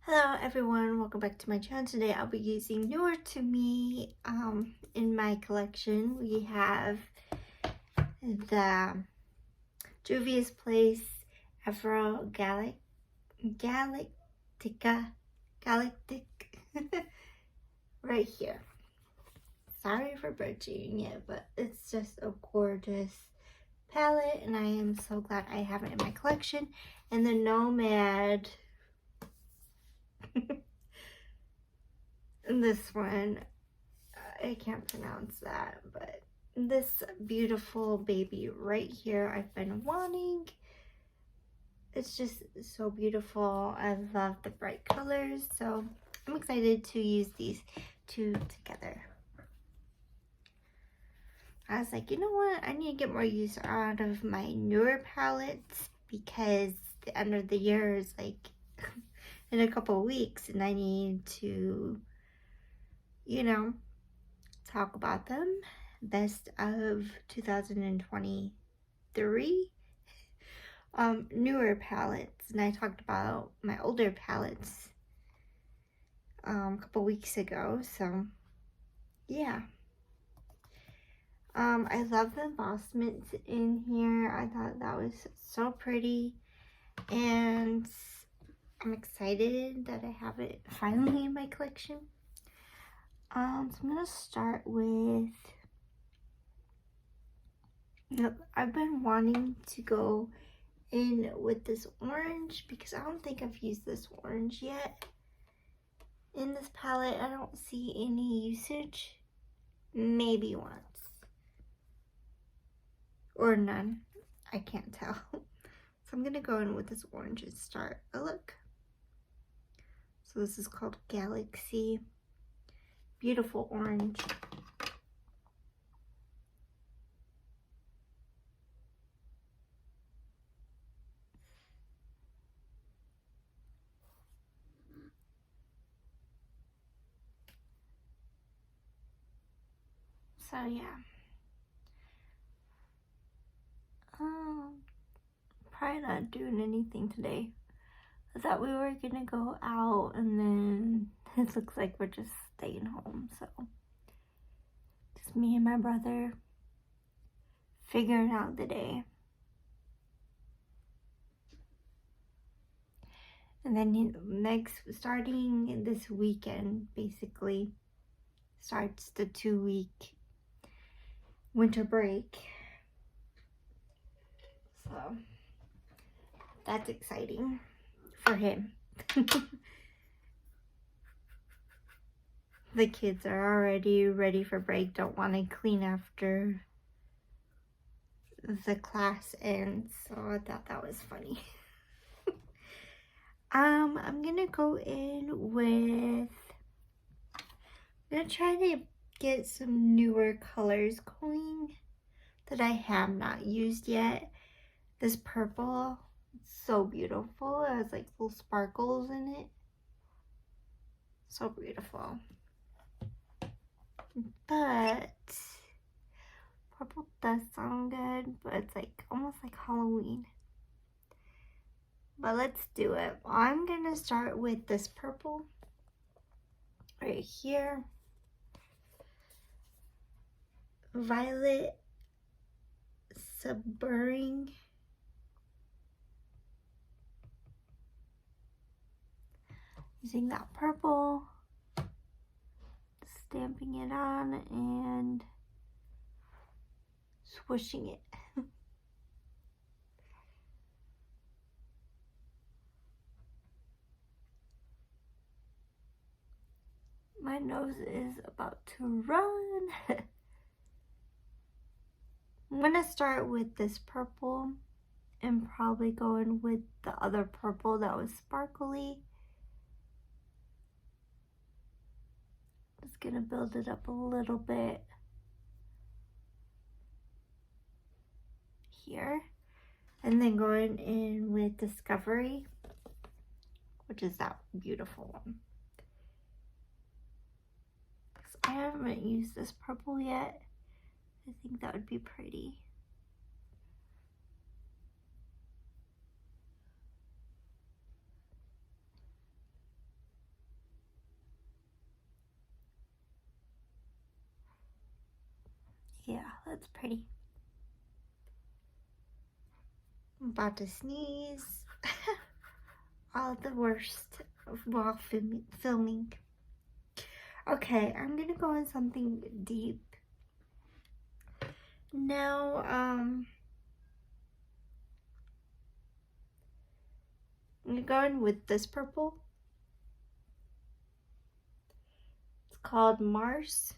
Hello everyone, welcome back to my channel. Today I'll be using newer to me in my collection. We have the Juvias Place afrogalactic galactic right here. Sorry for butchering it, but it's just a gorgeous palette and I am so glad I have it in my collection. And the Nomad this one, I can't pronounce that, but this beautiful baby right here I've been wanting. It's just so beautiful. I love the bright colors, so I'm excited to use these two together. I was like, you know what, I need to get more use out of my newer palettes because the end of the year is like in a couple of weeks and I need to, you know, talk about them. Best of 2023 newer palettes, and I talked about my older palettes a couple weeks ago, so yeah. I love the embossments in here. I thought that was so pretty and I'm excited that I have it finally in my collection. So I'm gonna start with, I've been wanting to go in with this orange because I don't think I've used this orange yet. In this palette, I don't see any usage. Maybe once. Or none. I can't tell. So I'm gonna go in with this orange and start a look. So this is called Galaxy. Beautiful orange. So yeah. Probably not doing anything today. I thought we were gonna go out and then it looks like we're just staying home, so just me and my brother figuring out the day. And then starting this weekend, basically starts the 2-week winter break. So that's exciting for him. The kids are already ready for break, don't want to clean after the class ends, so I thought that was funny. I'm gonna go in with, I'm gonna try to get some newer colors going that I have not used yet. This purple, it's so beautiful. It has like little sparkles in it. So beautiful. But purple does sound good, but it's like almost like Halloween. But let's do it. I'm gonna start with this purple right here. Violet Subburring. Using that purple, stamping it on and swishing it. My nose is about to run. I'm gonna start with this purple and probably go in with the other purple that was sparkly. Just gonna build it up a little bit here. And then going in with Discovery, which is that beautiful one. I haven't used this purple yet. I think that would be pretty. Yeah, that's pretty. I'm about to sneeze. All the worst while filming. Okay, I'm gonna go in something deep. Now, I'm gonna go in with this purple. It's called Mars.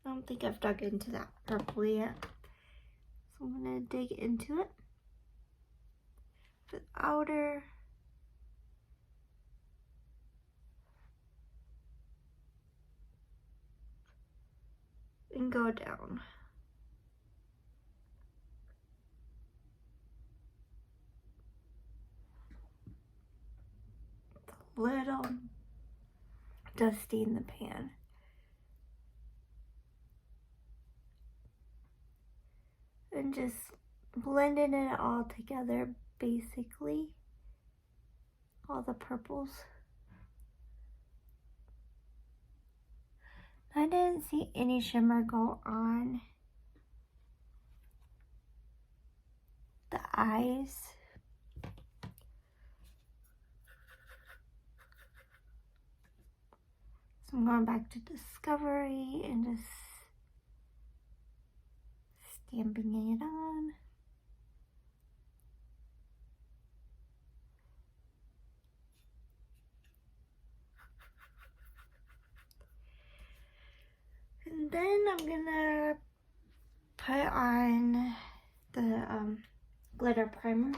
I don't think I've dug into that purple yet. So I'm gonna dig into it. The outer. And go down. It's a little dusty in the pan. And just blending it all together, basically. All the purples. I didn't see any shimmer go on the eyes. So I'm going back to Discovery and just stamping it on. And then I'm gonna put on the glitter primer.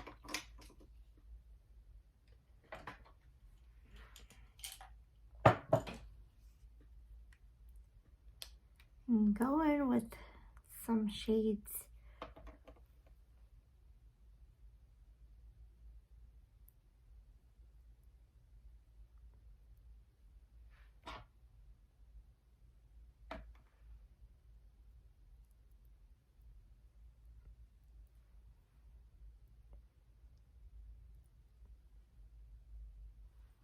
And go in with some shades.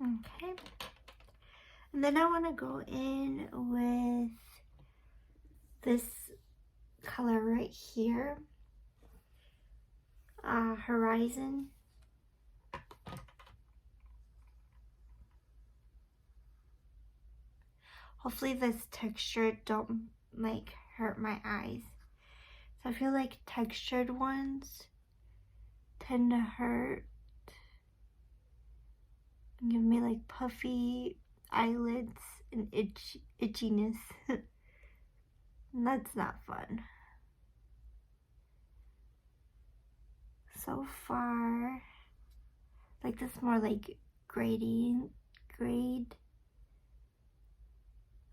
Okay. And then I want to go in with this color right here. Horizon. Hopefully this texture don't like hurt my eyes. So I feel like textured ones tend to hurt and give me like puffy eyelids and itchiness. And that's not fun. So far, like this more like grade,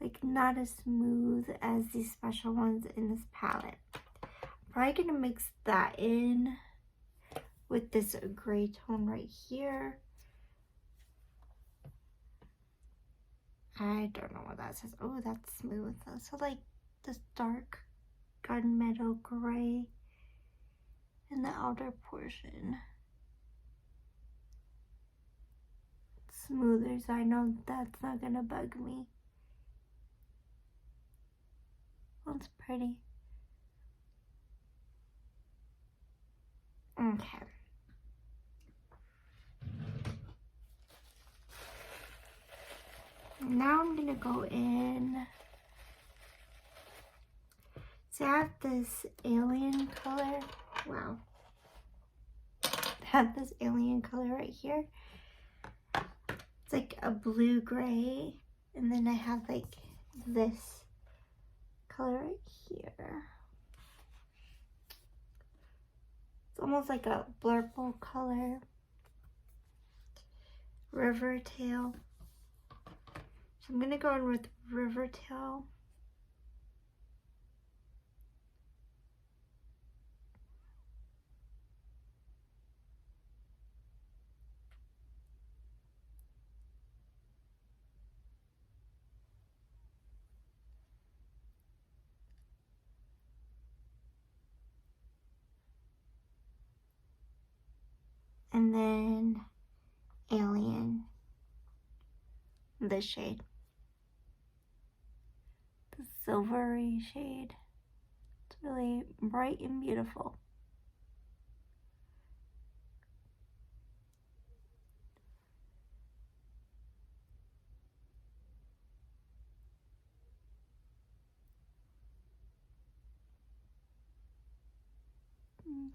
like not as smooth as these special ones in this palette. Probably gonna mix that in with this gray tone right here. I don't know what that says. Oh, that's smooth. So like this dark gunmetal gray in the outer portion. Smoother, so I know that's not gonna bug me. That's pretty. Okay. Now I'm gonna go in. So I have this alien color. Wow. I have this alien color right here. It's like a blue gray. And then I have like this color right here. It's almost like a blurple color. Rivertail. So I'm gonna go in with Rivertail. And then Alien, this shade, the silvery shade. It's really bright and beautiful.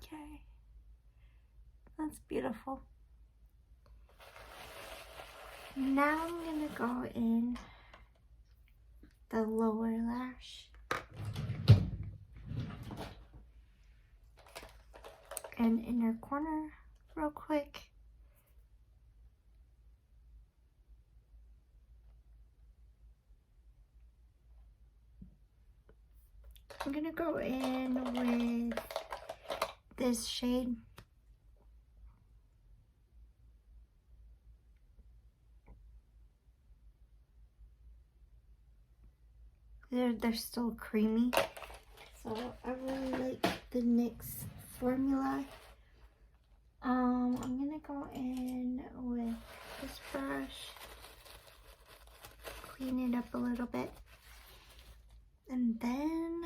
Okay, that's beautiful. Now I'm gonna go in the lower lash and inner corner real quick. I'm gonna go in with this shade. They're still creamy, so I really like the NYX formula. I'm gonna go in with this brush, clean it up a little bit, and then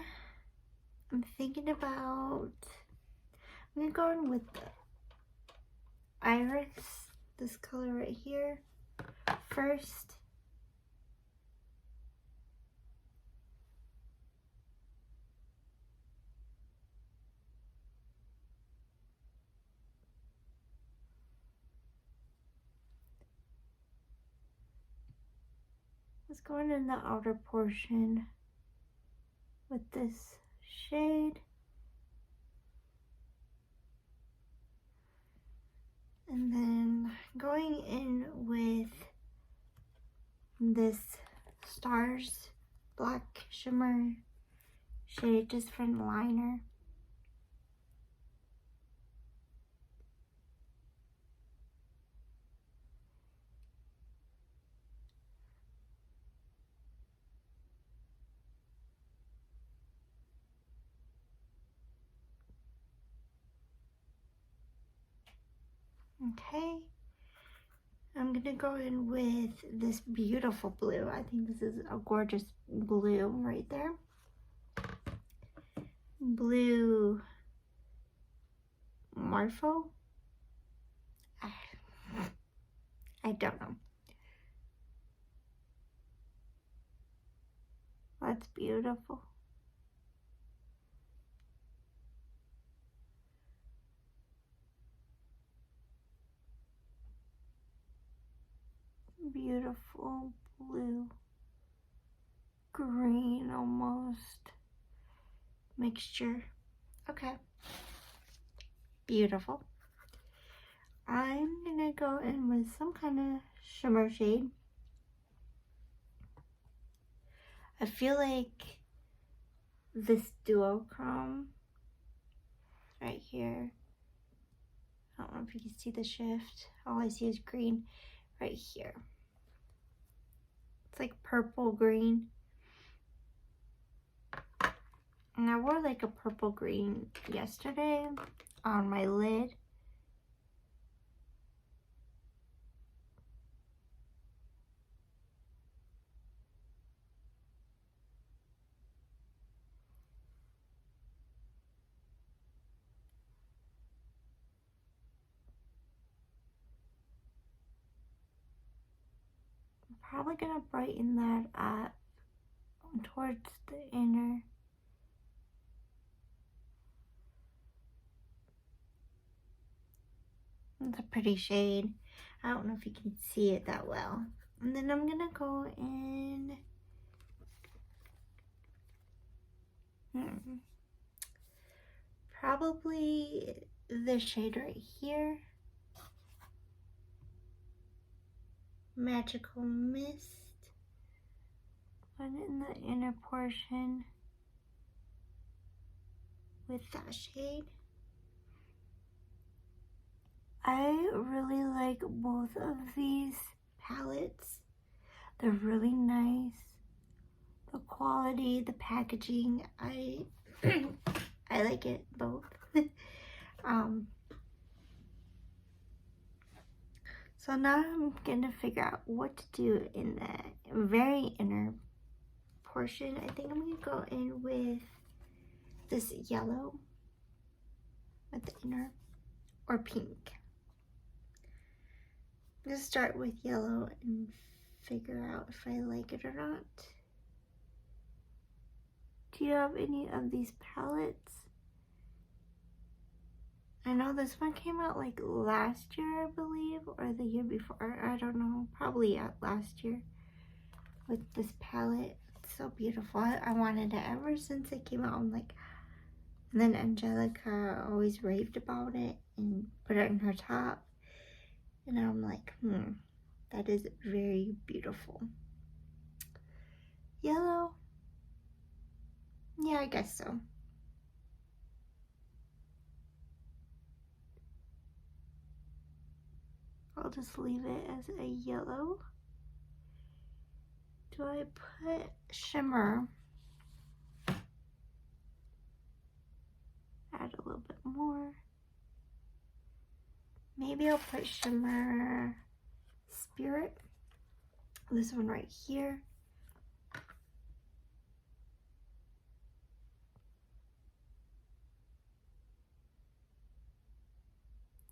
I'm thinking about, I'm gonna go in with the iris, this color right here, first. Let's go in the outer portion with this shade. And then going in with this Stars Black Shimmer shade just for the liner. Okay, I'm gonna go in with this beautiful blue. I think this is a gorgeous blue right there. Blue Morpho. I don't know. That's beautiful. Beautiful blue, green almost mixture. Okay, beautiful. I'm gonna go in with some kind of shimmer shade. I feel like this duochrome right here, I don't know if you can see the shift. All I see is green right here. It's like purple green. And I wore like a purple green yesterday on my lid. I'm probably gonna brighten that up towards the inner. It's a pretty shade. I don't know if you can see it that well. And then I'm gonna go in probably this shade right here, Magical Mist. Put it in the inner portion with that shade. I really like both of these palettes. They're really nice. The quality, the packaging, I like it both. So now I'm gonna figure out what to do in the very inner portion. I think I'm gonna go in with this yellow with the inner, or pink. Just start with yellow and figure out if I like it or not. Do you have any of these palettes? I know this one came out like last year, I believe, or the year before. I don't know, probably last year with this palette. It's so beautiful. I wanted it ever since it came out. I'm like, and then Angelica always raved about it and put it in her top. And I'm like, that is very beautiful. Yellow? Yeah, I guess so. I'll just leave it as a yellow. Do I put shimmer? Add a little bit more. Maybe I'll put shimmer spirit. This one right here.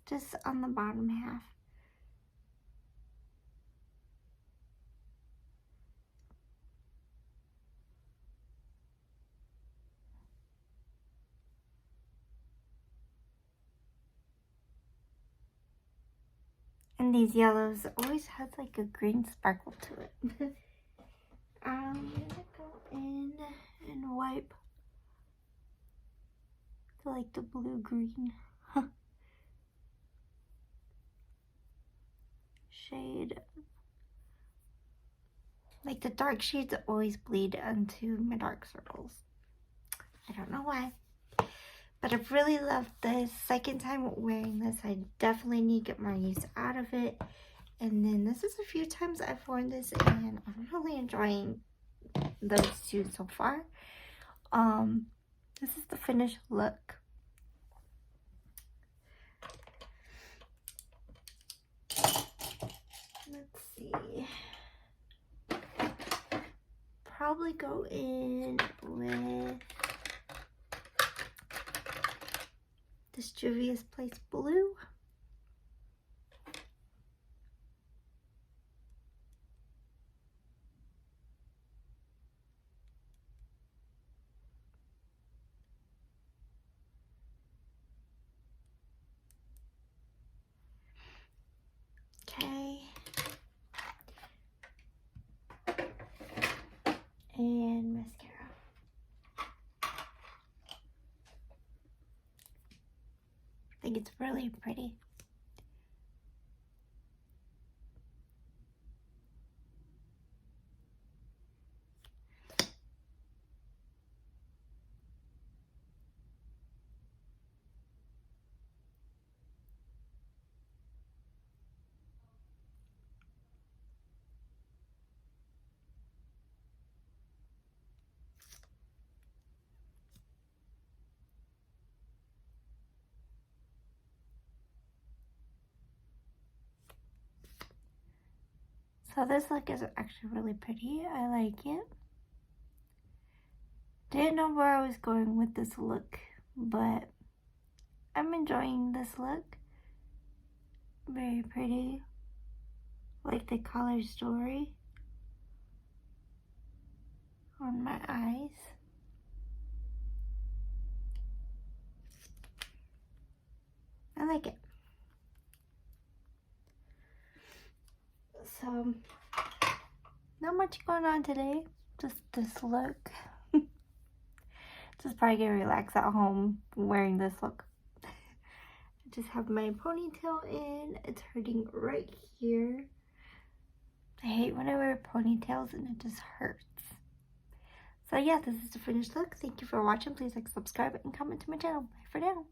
Just on the bottom half. And these yellows always has like a green sparkle to it. I'm gonna go in and wipe to like the blue-green shade. Like the dark shades always bleed onto my dark circles. I don't know why. But I've really loved this. Second time wearing this. I definitely need to get more use out of it. And then this is a few times I've worn this and I'm really enjoying those two so far. This is the finished look. Let's see. Probably go in with this Juvias Place Blue. Okay. And mascara. I think it's really pretty. So this look is actually really pretty. I like it. Didn't know where I was going with this look, but I'm enjoying this look. Very pretty. Like the color story on my eyes. I like it. So, not much going on today. Just this look. Just probably gonna relax at home wearing this look. I just have my ponytail in. It's hurting right here. I hate when I wear ponytails and it just hurts. So yeah, this is the finished look. Thank you for watching. Please like, subscribe, and comment to my channel. Bye for now.